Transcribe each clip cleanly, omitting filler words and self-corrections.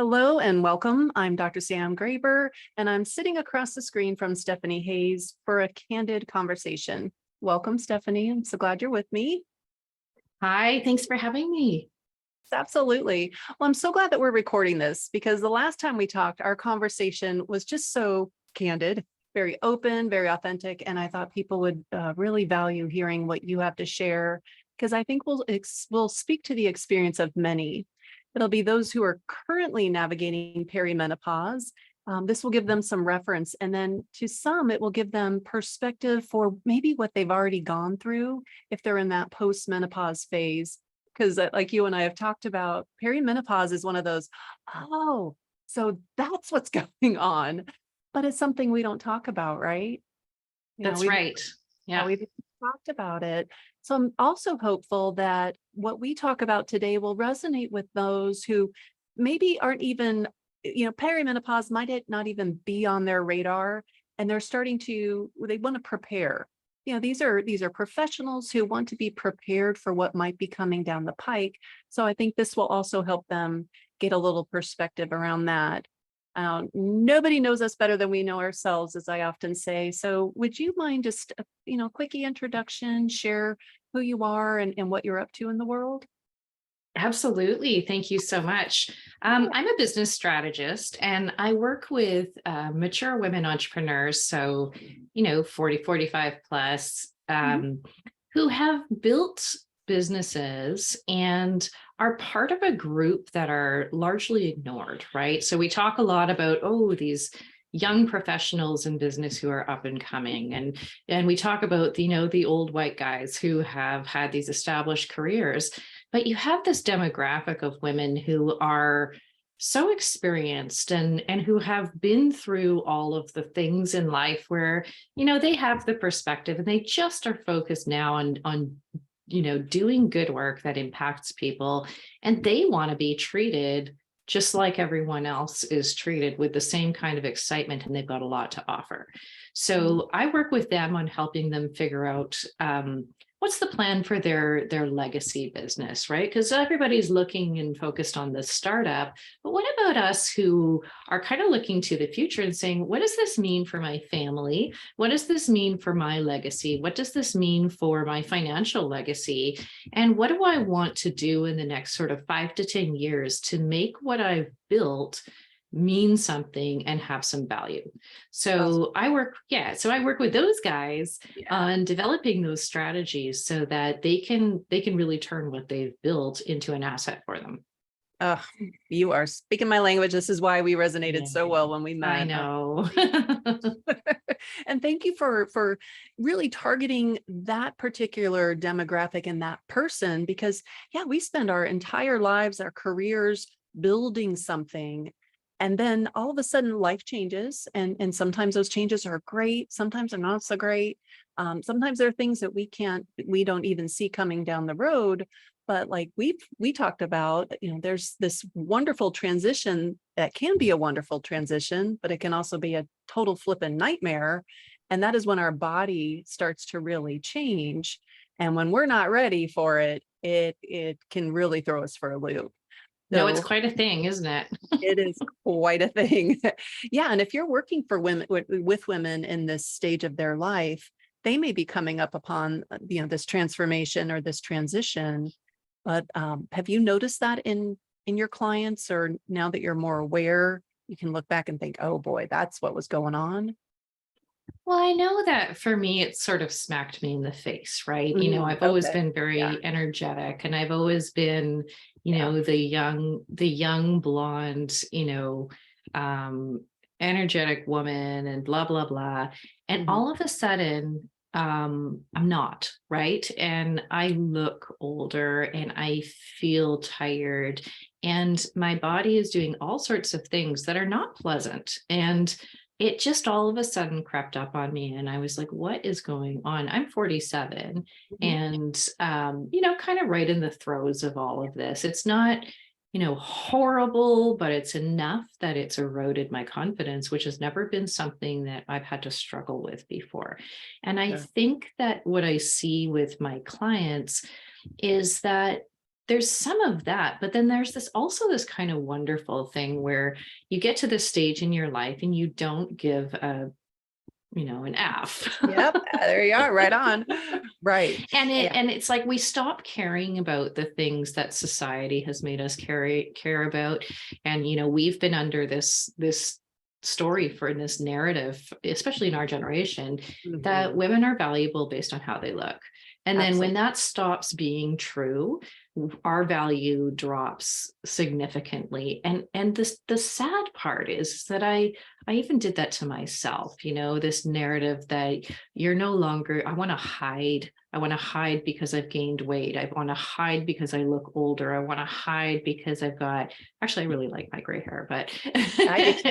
Hello and welcome. I'm Dr. Sam Graber, and I'm sitting across the screen from Stephanie Hayes for a candid conversation. Welcome, Stephanie. I'm so glad you're with me. Hi, thanks for having me. Absolutely. Well, I'm so glad that we're recording this because the last time we talked, our conversation was just so candid, very open, very authentic. And I thought people would really value hearing what you have to share because I think we'll speak to the experience of many. It'll be those who are currently navigating perimenopause. This will give them some reference. And then to some, it will give them perspective for maybe what they've already gone through if they're in that post-menopause phase. Because like you and I have talked about, perimenopause is one of those, oh, so that's what's going on. But it's something we don't talk about, right? That's We've right. Yeah, we've talked about it. So I'm also hopeful that what we talk about today will resonate with those who maybe aren't even, perimenopause might not even be on their radar, and they're starting to, they want to prepare. These are professionals who want to be prepared for what might be coming down the pike. So I think this will also help them get a little perspective around that. Nobody knows us better than we know ourselves, as I often say. So would you mind just, quickie introduction, share who you are and what you're up to in the world? absolutely. Thank you so much. I'm a business strategist and I work with mature women entrepreneurs. So, 40, 45 plus, Mhm. who have built businesses and are part of a group that are largely ignored, right? So we talk a lot about, oh, these young professionals in business who are up and coming, and we talk about, the old white guys who have had these established careers, but you have this demographic of women who are so experienced and who have been through all of the things in life where they have the perspective and they just are focused now on doing good work that impacts people, and they want to be treated just like everyone else is treated, with the same kind of excitement, and they've got a lot to offer. So I work with them on helping them figure out what's the plan for their legacy business, right? Because everybody's looking and focused on the startup, but what about us who are kind of looking to the future and saying, what does this mean for my family? What does this mean for my legacy? What does this mean for my financial legacy? And what do I want to do in the next sort of 5 to 10 years to make what I've built mean something and have some value? Awesome. So I work with those guys Yeah. on developing those strategies so that they can really turn what they've built into an asset for them. Oh, you are speaking my language. This is why we resonated Yeah, so well when we I met. know. And thank you for really targeting that particular demographic and that person, because yeah, we spend our entire lives, our careers building something. And then all of a sudden life changes, and sometimes those changes are great, sometimes they're not so great. Sometimes there are things that we don't even see coming down the road. But like we talked about, there's this wonderful transition that can be a wonderful transition, but it can also be a total flippin' nightmare. And that is when our body starts to really change. And when we're not ready for it, it can really throw us for a loop. No, it's So quite a thing, isn't it? it is quite a thing. Yeah. And if you're working for women with women in this stage of their life, they may be coming up upon, this transformation or this transition. But have you noticed that in your clients, or now that you're more aware, you can look back and think, oh boy, that's what was going on? Well, I know that for me, it sort of smacked me in the face, right? I've always Okay. been Yeah. very energetic and I've always been, Yeah. the young blonde, um, energetic woman and blah, blah, blah. And Mhm. all of a sudden, I'm not, right? And I look older and I feel tired, and my body is doing all sorts of things that are not pleasant. And it just all of a sudden crept up on me and I was like, what is going on? I'm 47 Mhm. and kind of right in the throes of all of this. It's not horrible, but it's enough that it's eroded my confidence, which has never been something that I've had to struggle with before. And I Sure. think that what I see with my clients is that there's some of that, but then there's this kind of wonderful thing where you get to this stage in your life and you don't give an F. Yep, there you are, right on. Right. Yeah. And it's like we stop caring about the things that society has made us care about. And we've been under this story for this narrative, especially in our generation, that Mhm. women are valuable based on how they look. And then when Absolutely. that stops being true, our value drops significantly. And the sad part is that I even did that to myself, this narrative that you're no longer, I want to hide. I want to hide because I've gained weight. I want to hide because I look older. I want to hide because actually, I really like my gray hair, but I do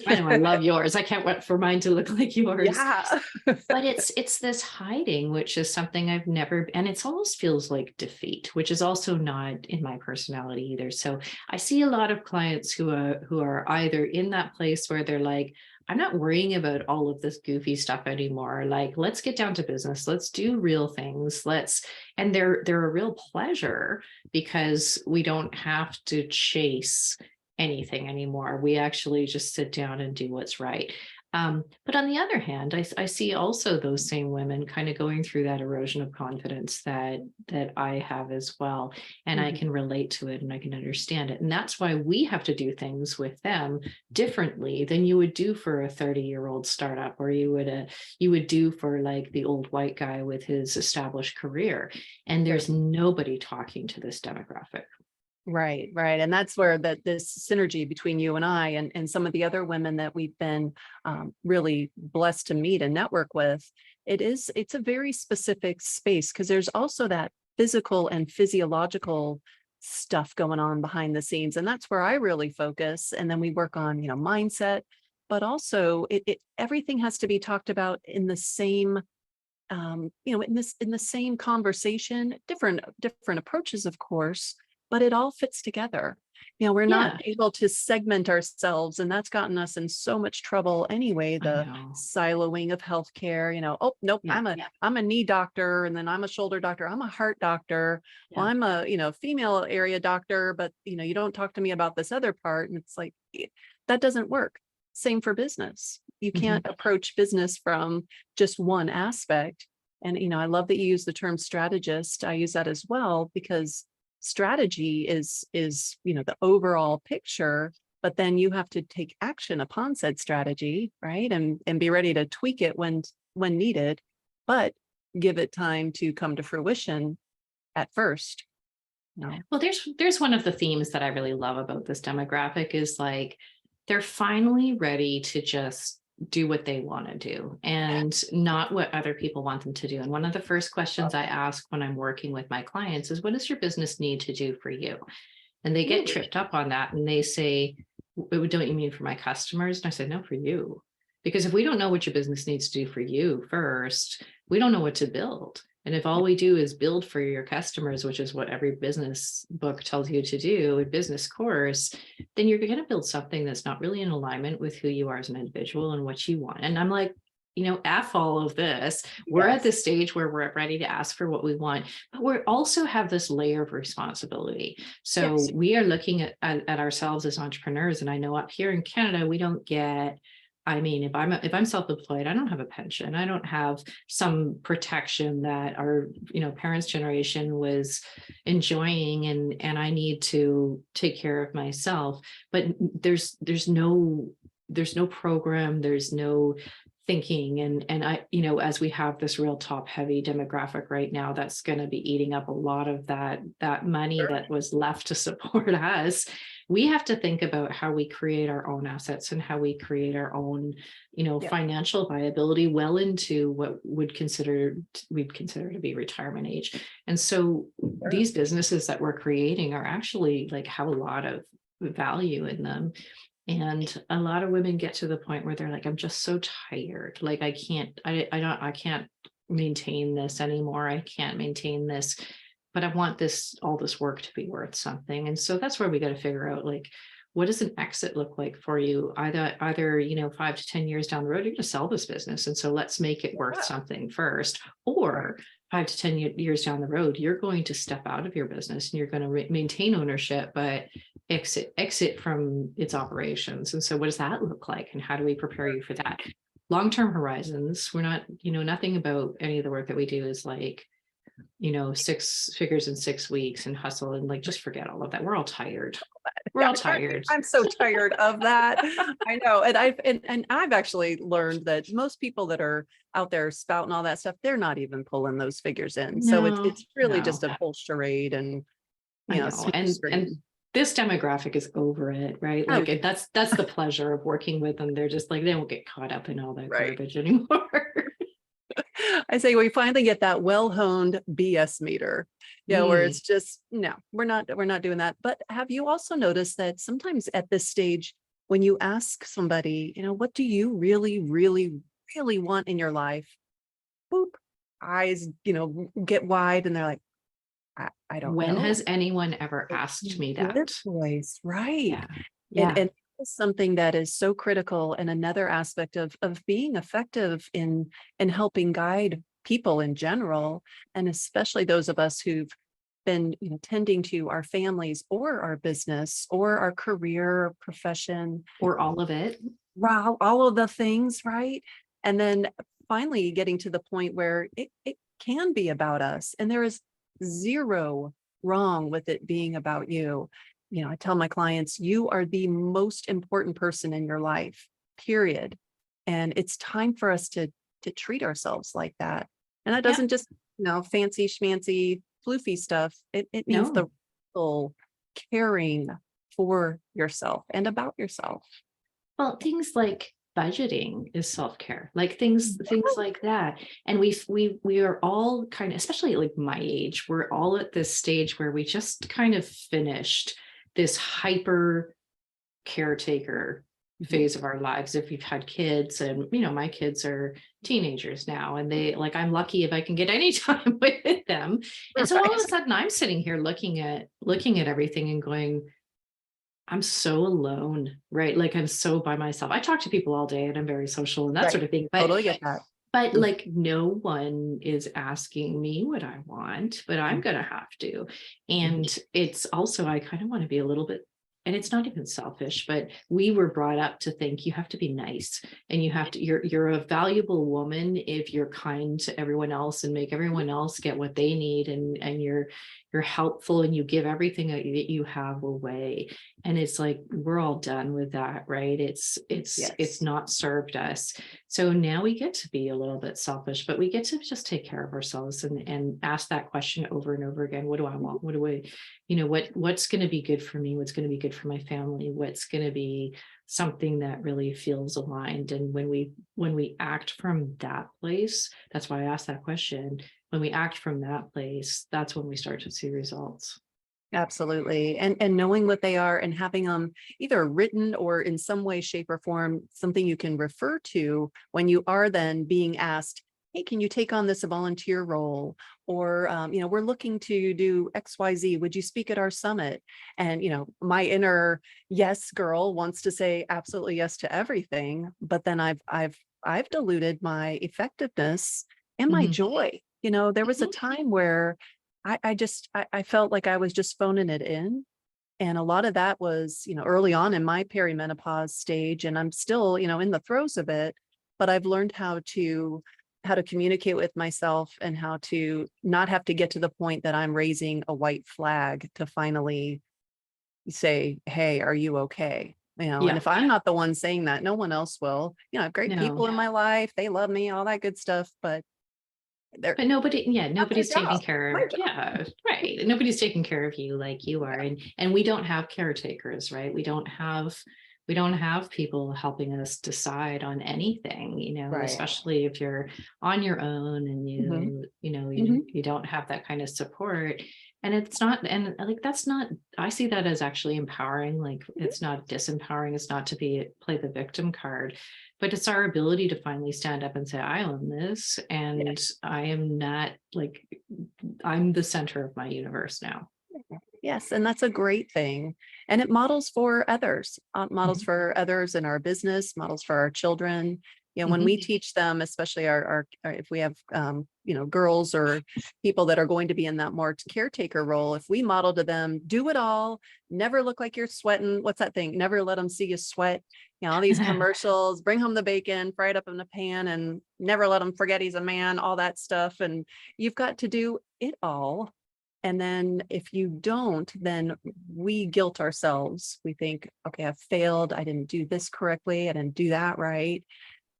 I know I too. love yours. I can't wait for mine to look like yours. Yeah. But it's this hiding, which is something I've never, and it almost feels like defeat, which is also not in my personality either. So I see a lot of clients who are either in that place where they're like, I'm not worrying about all of this goofy stuff anymore. Like, let's get down to business. Let's do real things. And they're a real pleasure because we don't have to chase anything anymore. We actually just sit down and do what's right. But on the other hand, I see also those same women kind of going through that erosion of confidence that I have as well. And I Mhm. can relate to it and I can understand it. And that's why we have to do things with them differently than you would do for a 30-year-old startup, or you would do for like the old white guy with his established career. And Sure. there's nobody talking to this demographic. Right, right. And that's where this synergy between you and I and some of the other women that we've been really blessed to meet and network with, it's a very specific space because there's also that physical and physiological stuff going on behind the scenes. And that's where I really focus. And then we work on, mindset, but also it everything has to be talked about in the same in the same conversation, different approaches, of course, but it all fits together. We're not Yeah, able to segment ourselves, and that's gotten us in so much trouble anyway. I The know. siloing of healthcare, oh nope, Yeah, I'm a knee doctor, and then I'm a shoulder doctor, I'm a heart doctor. Well, yeah. I'm a female area doctor, but you don't talk to me about this other part, and it's like that doesn't work. Same for business. You Mhm. can't approach business from just one aspect. And I love that you use the term strategist. I use that as well because strategy is the overall picture, but then you have to take action upon said strategy, right? And be ready to tweak it when needed, but give it time to come to fruition at first. No. Well, there's one of the themes that I really love about this demographic is like they're finally ready to just do what they want to do and not what other people want them to do. And one of the first questions I ask when I'm working with my clients is, what does your business need to do for you? And they get Ooh, tripped up on that and they say, Don't you mean for my customers?" And I said, "No, for you. Because if we don't know what your business needs to do for you first, we don't know what to build. And if all we do is build for your customers, which is what every business book tells you to do, a business course, then you're going to build something that's not really in alignment with who you are as an individual and what you want." And I'm like, F all of this. We're at yes. the stage where we're ready to ask for what we want, but we also have this layer of responsibility. So Yes. we are looking at ourselves as entrepreneurs. And I know up here in Canada, we don't get, I mean, if I'm self-employed, I don't have a pension. I don't have some protection that our, parents' generation was enjoying, and I need to take care of myself. But there's no program, there's no thinking. And I, as we have this real top heavy demographic right now, that's going to be eating up a lot of that money Sure. that was left to support us. We have to think about how we create our own assets and how we create our own, Yep. financial viability well into what we'd consider to be retirement age. And so Sure. these businesses that we're creating are actually like have a lot of value in them. And a lot of women get to the point where they're like, I'm just so tired. Like I can't maintain this anymore. I can't maintain this, but I want all this work to be worth something. And so that's where we got to figure out like, what does an exit look like for you? Either, 5 to 10 years down the road, you're going to sell this business. And so let's make it worth Yeah. something first. Right. Or 5 to 10 years down the road, you're going to step out of your business and you're going to maintain ownership, but exit from its operations. And so what does that look like? And how do we prepare you for that? Long-term horizons, we're not, nothing about any of the work that we do is like, 6 figures in 6 weeks and hustle and like just forget all of that. We're all tired. We're all tired. I'm so tired of that. I know. And I've actually learned that most people that are out there spouting all that stuff, they're not even pulling those figures in. So No, it's really no, just a whole charade and, I know. smoke And screen. this demographic is over it, right? Oh, Like that's the pleasure of working with them. They're just like they don't get caught up in all that right. garbage anymore. I say we finally get that well-honed BS meter, where Mm, it's just, no, we're not doing that. But have you also noticed that sometimes at this stage, when you ask somebody, what do you really, really, really want in your life? Boop, eyes, get wide and they're like, I don't when know. has anyone ever It's asked me good that? voice, right? Yeah. And Yeah. it's something that is so critical and another aspect of being effective in helping guide people in general, and especially those of us who've been, tending to our families or our business or our career, profession, Or all of it. wow, all of the things, right? And then finally getting to the point where it can be about us. And there is zero wrong with it being about you. I tell my clients, you are the most important person in your life, period. And it's time for us to treat ourselves like that. And that Yeah. doesn't just, fancy schmancy, floofy stuff. It means the No. real caring for yourself and about yourself. Well, things like budgeting is self-care, like things like that. And we are all kind of, especially like my age, we're all at this stage where we just kind of finished this hyper caretaker Mhm. phase of our lives if you've had kids. And my kids are teenagers now, and they like, I'm lucky if I can get any time with them. And so all of Right. a sudden I'm sitting here looking at everything and going, I'm so alone, right? Like I'm so by myself. I talk to people all day and I'm very social and that Right. sort of thing, but Totally get that. Mm, like no one is asking me what I want, but I'm mm, going to have to. mhm. And it's also, I kind of want to be a little bit, and it's not even selfish, but we were brought up to think you have to be nice and you have to, you're a valuable woman if you're kind to everyone else and make everyone else get what they need. And you're helpful and you give everything that you have away. And it's like, we're all done with that, right? It's Yes, not served us. So now we get to be a little bit selfish, but we get to just take care of ourselves and ask that question over and over again. What do I want? What do I, what's going to be good for me? What's going to be good for my family? What's going to be something that really feels aligned? And when we act from that place, that's why I asked that question. When we act from that place, that's when we start to see results. absolutely. And knowing what they are and having them either written or in some way, shape, or form, something you can refer to when you are then being asked, hey, can you take on this volunteer role? Or, we're looking to do XYZ. Would you speak at our summit? And, my inner yes girl wants to say absolutely yes to everything, but then I've diluted my effectiveness and my Mhm. joy. There was a Mhm. time where I felt like I was just phoning it in. And a lot of that was, early on in my perimenopause stage, and I'm still, in the throes of it, but I've learned how to communicate with myself and how to not have to get to the point that I'm raising a white flag to finally say, hey, are you okay? And Yeah. if I'm not the one saying that, no one else will. I have great No. people in my life. They love me, all that good stuff, but they're But nobody, yeah, not their nobody's taking job. My care. job. Yeah, right. Nobody's taking care of you like you are. And we don't have caretakers, right? We don't have people helping us decide on anything, Right. especially if you're on your own and Mhm. you Mhm. you don't have that kind of support. And it's not, and like that's not, I see that as actually empowering. Like it's not disempowering, it's not to play the victim card, but it's our ability to finally stand up and say, I own this. Yeah. And I am not like, I'm the center of my universe now. Yes, and that's a great thing. And it models for others, models for others in our business, models for our children. You know, when we Mhm. teach them, especially if we have, girls or people that are going to be in that more caretaker role, if we model to them, do it all, never look like you're sweating. What's that thing? Never let them see you sweat. You know, all these commercials, bring home the bacon, fry it up in the pan, and never let him forget he's a man, all that stuff. And you've got to do it all. And then if you don't, then we guilt ourselves. We think, okay, I've failed. I didn't do this correctly. I didn't do that right.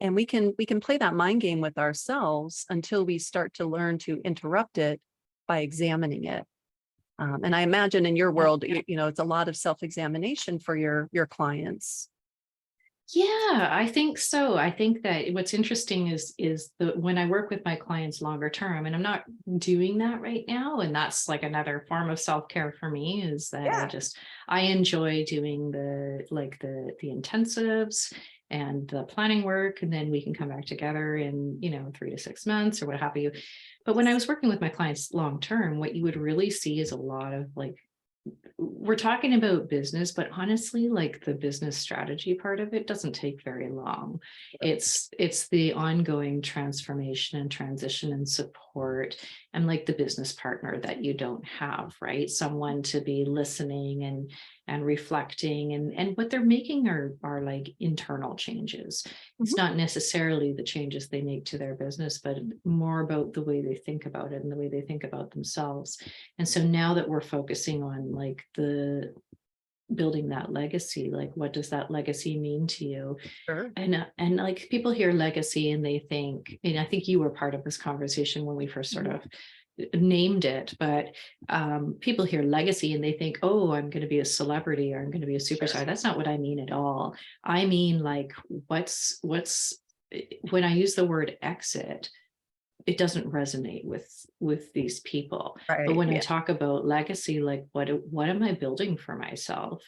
And we can play that mind game with ourselves until we start to learn to interrupt it by examining it. And I imagine in your Yeah. world, it's a lot of self-examination for your clients. Yeah, I think so. I think that what's interesting is the when I work with my clients longer term, and I'm not doing that right now, and that's like another form of self-care for me, is that Yeah. I enjoy doing the intensives and the planning work, and then we can come back together in 3 to 6 months or what have you. But when I was working with my clients long term, what you would really see is a lot of like, we're talking about business, but honestly, like the business strategy part of it doesn't take very long. It's the ongoing transformation and transition and support, and like the business partner that you don't have, right? Someone to be listening and reflecting, and what they're making are like internal changes. It's Mhm. not necessarily the changes they make to their business, but more about the way they think about it and the way they think about themselves. And so now that we're focusing on like the building that legacy, like what does that legacy mean to you? Sure. And like people hear legacy and they think, and I think you were part of this conversation when we first sort Mhm. of named it, but people hear legacy and they think, oh, I'm going to be a celebrity or I'm going to be a Sure. superstar. That's not what I mean at all. I mean, like, what's when I use the word exit, it doesn't resonate with these people. But Right. when I Yeah. talk about legacy, like what am I building for myself?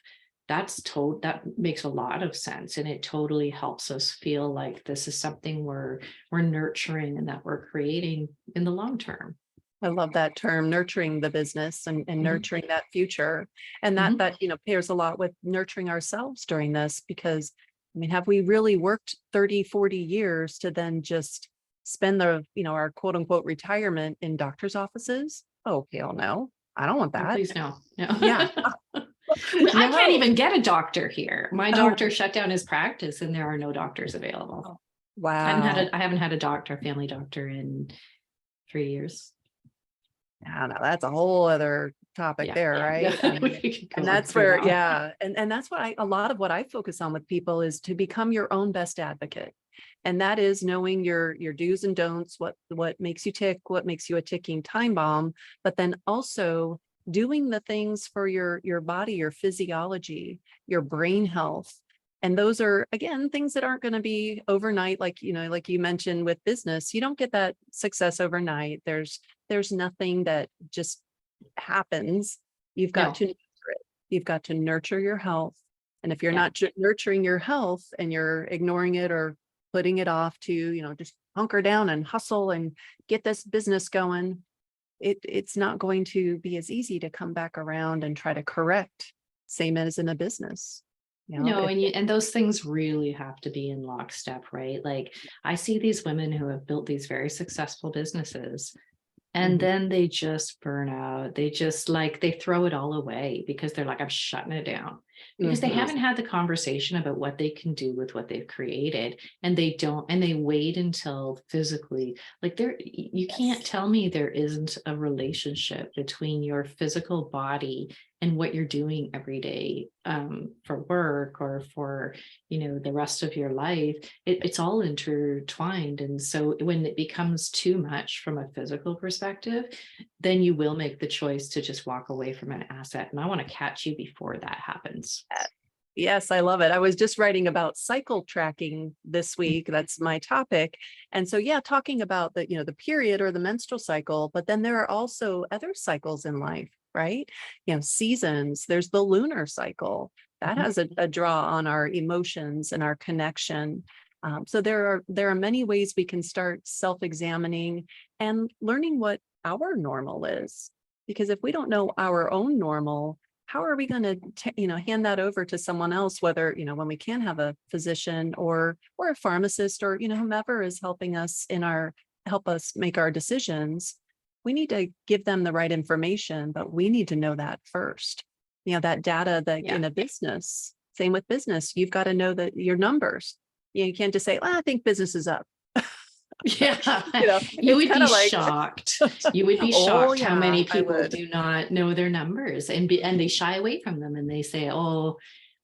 That makes a lot of sense, and it totally helps us feel like this is something we're nurturing and that we're creating in the long term. I love that term, nurturing the business and Mhm, nurturing that future. And that mhm. that, pairs a lot with nurturing ourselves during this because I mean, have we really worked 30, 40 years to then just spend our quote unquote retirement in doctor's offices? Oh, hell no. I don't want Oh, that. please no, no. Yeah. I can't No. even get a doctor here. My Oh, doctor shut down his practice, and there are no doctors available. oh, wow. I haven't had a doctor, family doctor, in 3 years. Yeah, no, that's a whole other topic Yeah. there, right? I Yeah. mean, We could and go on that's for where, long. yeah, and that's what a lot of what I focus on with people is to become your own best advocate. And that is knowing your do's and don'ts, what makes you tick, what makes you a ticking time bomb, but then also doing the things for your body, your physiology, your brain health. And those are again things that aren't going to be overnight, like you mentioned with business. You don't get that success overnight. There's nothing that just happens. You've got No. to nurture it. You've got to nurture your health. And if you're Yeah. not nurturing your health and you're ignoring it or putting it off to, just hunker down and hustle and get this business going, it's not going to be as easy to come back around and try to correct, same as in a business. No, If and those things really have to be in lockstep, right? Like I see these women who have built these very successful businesses, and Mhm. then they just burn out. They just like they throw it all away because they're like, I'm shutting it down. Because they Mhm. haven't had the conversation about what they can do with what they've created. And they don't, and they wait until physically, like you can't Yes. tell me there isn't a relationship between your physical body and what you're doing every day, for work or for the rest of your life. It's all intertwined, and so when it becomes too much from a physical perspective, then you will make the choice to just walk away from an asset, and I want to catch you before that happens. Yes, I love it. I was just writing about cycle tracking this week. That's my topic. And so, yeah, talking about the period or the menstrual cycle, but then there are also other cycles in life, right? Seasons, there's the lunar cycle that Mhm. has a draw on our emotions and our connection. So there are many ways we can start self-examining and learning what our normal is. Because if we don't know our own normal, how are we going to, hand that over to someone else, whether, when we can have a physician or a pharmacist or, whomever is helping us help us make our decisions. We need to give them the right information, but we need to know that first. That data that Yeah. in a business, same with business, you've got to know that your numbers. You can't just say, well, I think business is up. Yeah, you It's would kind be of like, shocked. You would be oh shocked how yeah, many I people would. do not know their numbers and they shy away from them and they say, "Oh,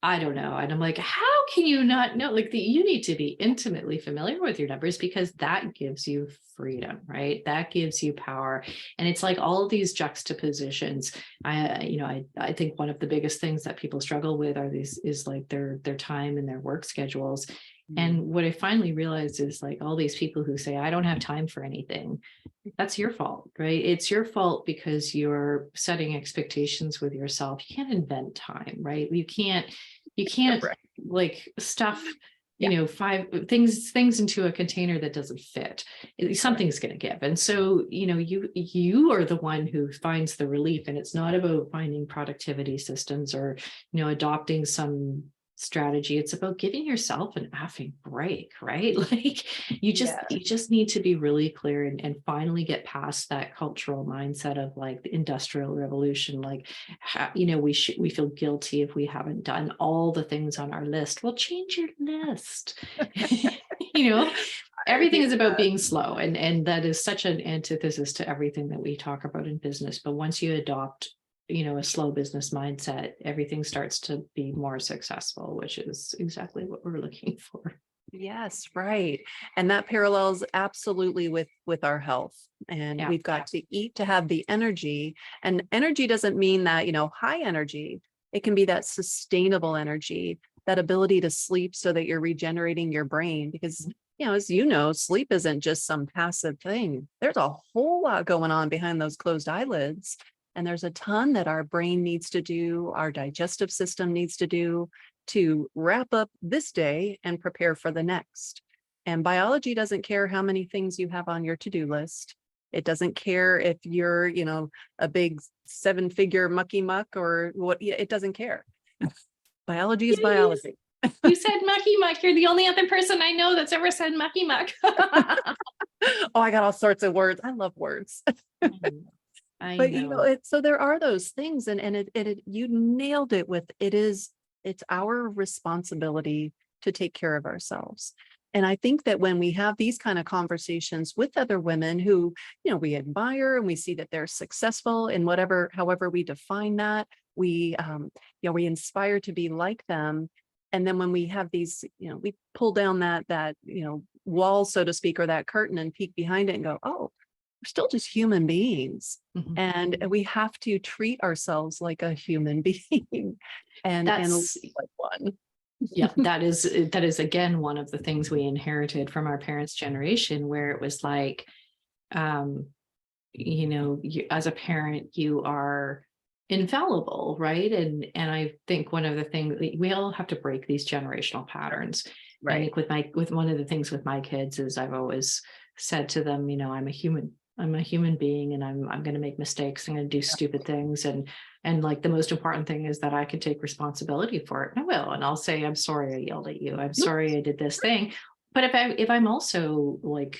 I don't know." And I'm like, "How can you not know? Like you need to be intimately familiar with your numbers because that gives you freedom, right? That gives you power." And it's like all of these juxtapositions. I think one of the biggest things that people struggle with are these is like their time and their work schedules. Mm. And what I finally realized is like all these people who say, I don't have time for anything, that's your fault, right? It's your fault because you're setting expectations with yourself. You can't invent time, right? You can't Right. like stuff, Yeah. five things into a container that doesn't fit. Right. Something's going to give. And so, you are the one who finds the relief. And it's not about finding productivity systems or, adopting some strategy. It's about giving yourself an effing break, right? Like you just Yeah. you just need to be really clear and finally get past that cultural mindset of like the industrial revolution. Like we feel guilty if we haven't done all the things on our list. Well, change your list. you know I Everything hear is about that. being slow, and that is such an antithesis to everything that we talk about in business. But once you adopt a slow business mindset, everything starts to be more successful, which is exactly what we're looking for. Yes, right. And that parallels absolutely with our health. And Yeah. we've got to eat to have the energy. And energy doesn't mean that, high energy. It can be that sustainable energy, that ability to sleep so that you're regenerating your brain. Because, as you know, sleep isn't just some passive thing. There's a whole lot going on behind those closed eyelids. And there's a ton that our brain needs to do, our digestive system needs to do to wrap up this day and prepare for the next. And biology doesn't care how many things you have on your to-do list. It doesn't care if you're, a big 7-figure mucky muck or what, it doesn't care. Biology is You biology. you said mucky muck. You're the only other person I know that's ever said mucky muck. Oh, I got all sorts of words. I love words. I But know. so there are those things, and you nailed it with it's our responsibility to take care of ourselves. And I think that when we have these kind of conversations with other women who, we admire and we see that they're successful in however we define that, we inspire to be like them. And then when we have these, we pull down that wall, so to speak, or that curtain and peek behind it and go, oh, we're still just human beings. Mhm. And we have to treat ourselves like a human being and live That's like one. Yeah, that is again one of the things we inherited from our parents' generation, where it was like, um, as a parent, you are infallible, right? And I think one of the things we all have to break these generational patterns. I Right. think with one of the things with my kids is I've always said to them, I'm a human. I'm a human being, and I'm going to make mistakes. I'm going to do stupid things, and like the most important thing is that I can take responsibility for it. And I will, and I'll say, I'm sorry I yelled at you. I'm sorry I did this thing. But if I'm also like,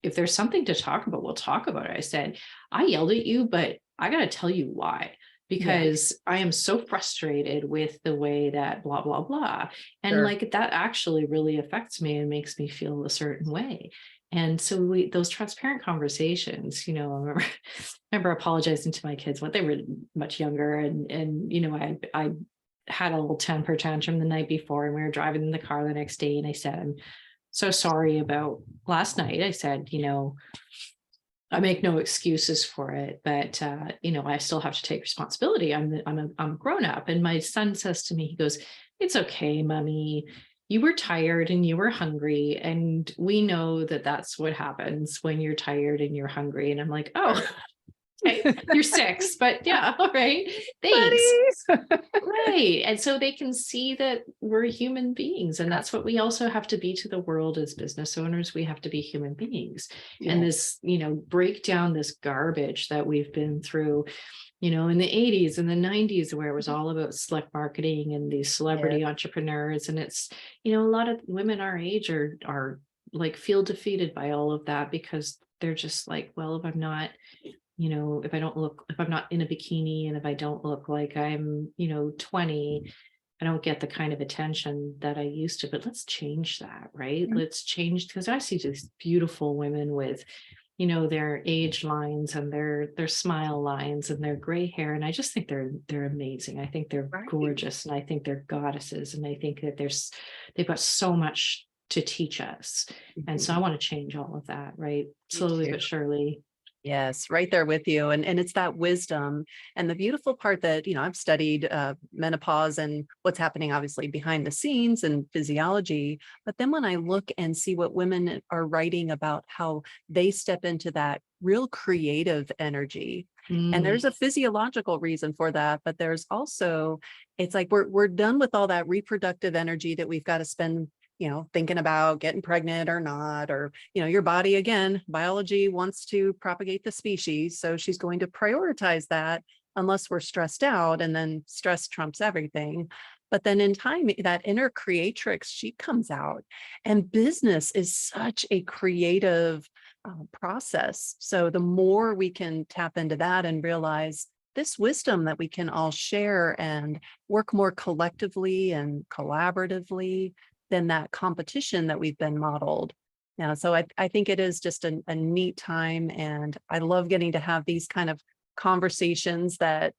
if there's something to talk about, we'll talk about it. I said, I yelled at you, but I got to tell you why, Yeah, because I am so frustrated with the way that blah, blah, blah. And sure. like that actually really affects me and makes me feel a certain way. And so those transparent conversations, I remember apologizing to my kids when they were much younger. I had a little temper tantrum the night before, and we were driving in the car the next day. And I said, I'm so sorry about last night. I said, I make no excuses for it, but I still have to take responsibility. I'm a grown up. And my son says to me, he goes, "It's okay, mommy. You were tired and you were hungry, and we know that that's what happens when you're tired and you're hungry." And I'm like, "Oh, Sure. Okay, you're 6, but yeah, all right. Thanks. Buddy. Right. And so they can see that we're human beings. And that's what we also have to be to the world as business owners. We have to be human beings. And Yeah. this, break down this garbage that we've been through, in the 80s and the 90s, where it was all about slick marketing and these Yeah. celebrity entrepreneurs. And it's, a lot of women our age are like feel defeated by all of that because they're just like, well, if I'm not if I'm not in a bikini and if I don't look like I'm, 20, I don't get the kind of attention that I used to. But let's change that, right? Mhm. Let's change, because I see these beautiful women with, their age lines and their smile lines and their gray hair. And I just think they're amazing. I think they're Right. gorgeous and I think they're goddesses. And I think that they've got so much to teach us. And so I Mhm. want to change all of that, right? Me Slowly too. but surely. Yes, right there with you. And it's that wisdom. And the beautiful part that, I've studied menopause and what's happening obviously behind the scenes and physiology. But then when I look and see what women are writing about how they step into that real creative energy. And Mm. there's a physiological reason for that, but there's also, it's like we're done with all that reproductive energy that we've got to spend, thinking about getting pregnant or not, or your body, again, biology wants to propagate the species. So she's going to prioritize that unless we're stressed out, and then stress trumps everything. But then in time, that inner creatrix, she comes out, and business is such a creative process. So the more we can tap into that and realize this wisdom that we can all share and work more collectively and collaboratively than that competition that we've been modeled. Yeah, so I think it is just a neat time, and I love getting to have these kind of conversations that,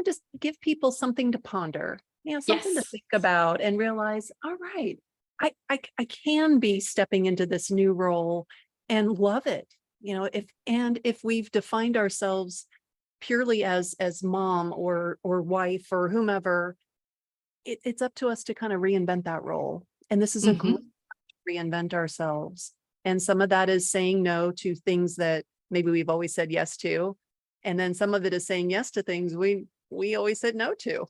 just give people something to ponder, something to Yes. think about and realize, all right, I can be stepping into this new role and love it. If we've defined ourselves purely as mom or wife or whomever, it's up to us to kind of reinvent that role. And this is a great Mhm. reinvent ourselves. And some of that is saying no to things that maybe we've always said yes to. And then some of it is saying yes to things we always said no to,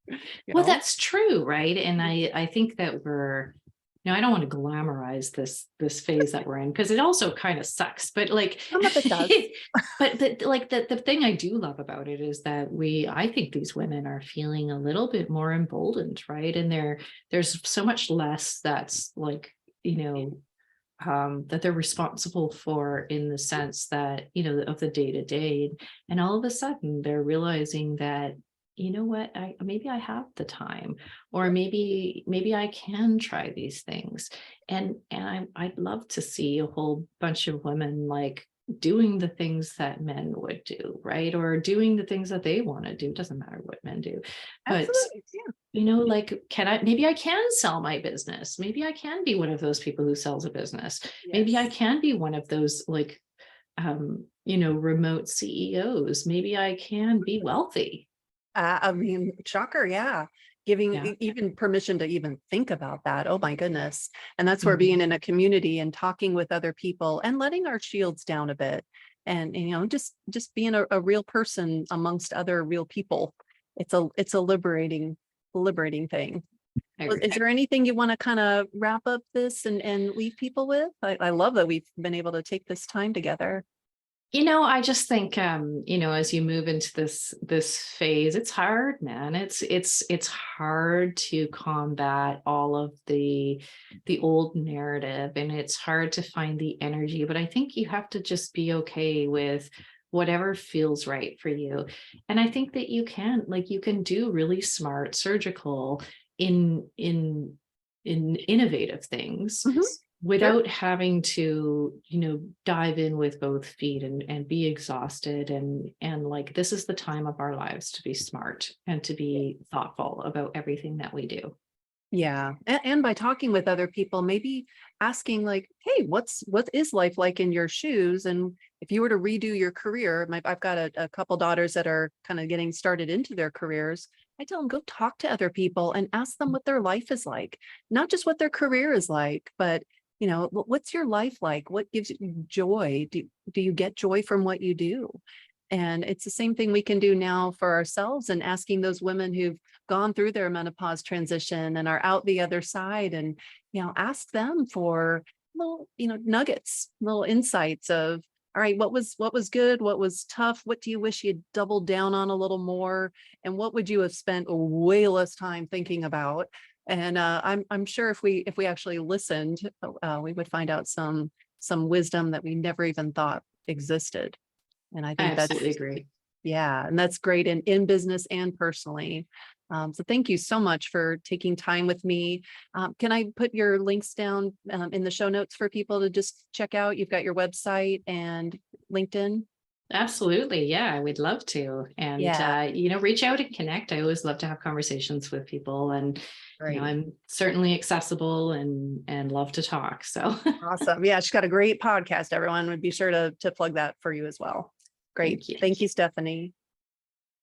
you Well, know? that's true, right? And I think that I don't want to glamorize this phase that we're in because it also kind of sucks. But like, Some of it does. but the thing I do love about it is that I think these women are feeling a little bit more emboldened, right? And there's so much less that's like, you know, that they're responsible for in the sense that, of the day to day. And all of a sudden they're realizing that, you know what, maybe I have the time, or maybe I can try these things. And I'd love to see a whole bunch of women like doing the things that men would do, right? Or doing the things that they want to do. Doesn't matter what men do. But Absolutely. Yeah. like, maybe I can sell my business. Maybe I can be one of those people who sells a business. Maybe I Yes. can be one of those like, remote CEOs. Maybe I can be wealthy. I mean, shocker, yeah. Giving Yeah. even permission to even think about that. Oh my goodness. And that's where Mhm. being in a community and talking with other people and letting our shields down a bit, and just being a real person amongst other real people. It's a liberating thing. I Well, agree. is there anything you want to kind of wrap up this and leave people with? I love that we've been able to take this time together. I just think, as you move into this phase, it's hard, man. It's hard to combat all of the old narrative, and it's hard to find the energy. But I think you have to just be okay with whatever feels right for you. And I think that you can do really smart surgical in in innovative things Mhm. Sure. without having to dive in with both feet and be exhausted, and like, this is the time of our lives to be smart and to be thoughtful about everything that we do. Yeah. And by talking with other people, maybe asking like, hey, what is life like in your shoes? And if you were to redo your career, I've got a couple daughters that are kind of getting started into their careers. I tell them, go talk to other people and ask them what their life is like, not just what their career is like, but what's your life like? What gives you joy? Do you get joy from what you do? And it's the same thing we can do now for ourselves, and asking those women who've gone through their menopause transition and are out the other side, and, ask them for little, nuggets, little insights of, all right, what was good, what was tough, what do you wish you'd doubled down on a little more, and what would you have spent way less time thinking about? And I'm sure if we actually listened, we would find out some wisdom that we never even thought existed. And I I think absolutely that's, agree. yeah, and that's great in business and personally. So thank you so much for taking time with me. Can I put your links down in the show notes for people to just check out? You've got your website and LinkedIn. Absolutely. Yeah, I would love to. And, Yeah, reach out and connect. I always love to have conversations with people. And, great. I'm certainly accessible and love to talk. So Awesome. Yeah, she's got a great podcast, everyone. Would be sure to plug that for you as well. Great. thank you. Thank you, Stephanie.